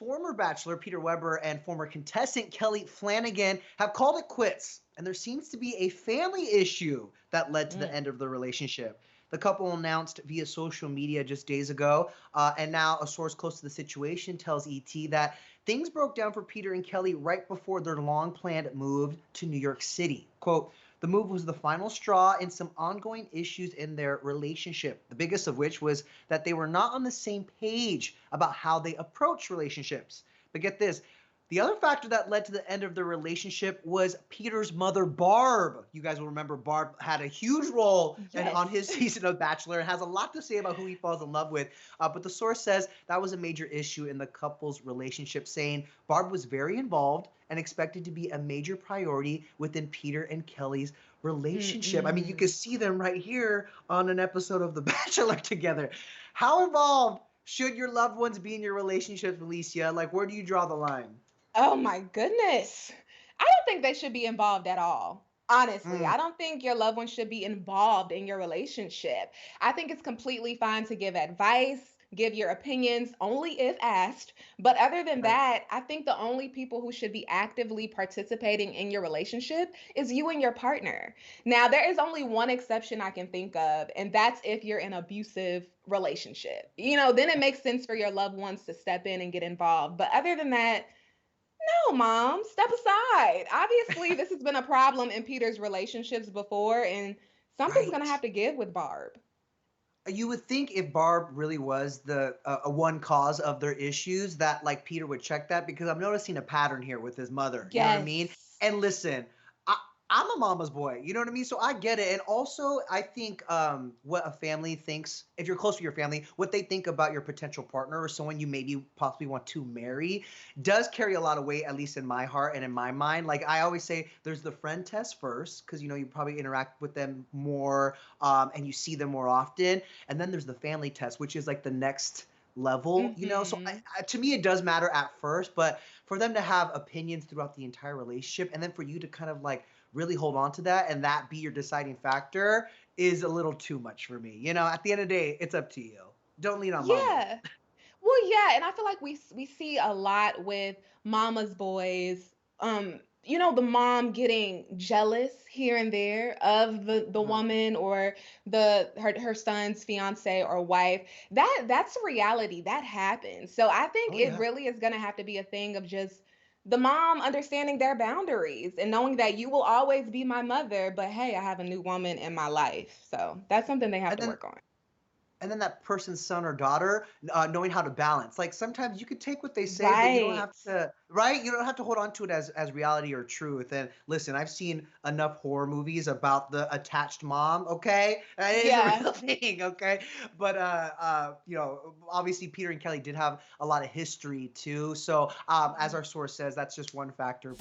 former Bachelor Peter Weber and former contestant Kelley Flanagan have called it quits, and there seems to be a family issue that led to the Mm. end of the relationship. The couple announced via social media just days ago, and now a source close to the situation tells ET that things broke down for Peter and Kelley right before their long planned move to New York City. Quote, the move was the final straw in some ongoing issues in their relationship, the biggest of which was that they were not on the same page about how they approach relationships. But get this, the other factor that led to the end of their relationship was Peter's mother, Barb. You guys will remember Barb had a huge role on Yes. his season of Bachelor and has a lot to say about who he falls in love with. But the source says that was a major issue in the couple's relationship, saying Barb was very involved and expected to be a major priority within Peter and Kelley's relationship. I mean, you can Mm-mm. see them right here on an episode of The Bachelor together. How involved should your loved ones be in your relationships, Alicia? Like, where do you draw the line? Oh my goodness. I don't think they should be involved at all. Honestly, Mm, I don't think your loved one should be involved in your relationship. I think it's completely fine to give advice, give your opinions only if asked. But other than right. that, I think the only people who should be actively participating in your relationship is you and your partner. Now, there is only one exception I can think of, and that's if you're in an abusive relationship. Then it makes sense for your loved ones to step in and get involved. But other than that, no, mom, step aside. Obviously, this has been a problem in Peter's relationships before, and something's going to Right. have to give with Barb. You would think if Barb really was the one cause of their issues, that like Peter would check that because I'm noticing a pattern here with his mother. You know what I mean? Yes. And listen, I, I'm a mama's boy. You know what I mean? So I get it. And also, I think what a family thinks, if you're close to your family, what they think about your potential partner or someone you maybe possibly want to marry does carry a lot of weight, at least in my heart and in my mind. Like I always say, there's the friend test first, because you probably interact with them more and you see them more often, and then there's the family test, which is like the next level. So Mm-hmm. to me, it does matter at first, but for them to have opinions throughout the entire relationship, and then for you to kind of like really hold on to that and that be your deciding factor is a little too much for me. At the end of the day, it's up to you. Don't lean on mama. Yeah. Well, yeah, and I feel like we see a lot with mama's boys. The mom getting jealous here and there of the Mhm. woman or her son's fiance or wife. That's a reality that happens. So I think Oh it yeah. really is gonna have to be a thing of just the mom understanding their boundaries and knowing that you will always be my mother, but hey, I have a new woman in my life. So that's something they have And to then work on. and then that person's son or daughter knowing how to balance. Like sometimes you can take what they say, but you don't Right. have to, right? You don't have to hold on to it as reality or truth. And listen, I've seen enough horror movies about the attached mom. Okay, it is a Yeah. real thing. Okay, but obviously Peter and Kelley did have a lot of history too. So as our source says, that's just one factor.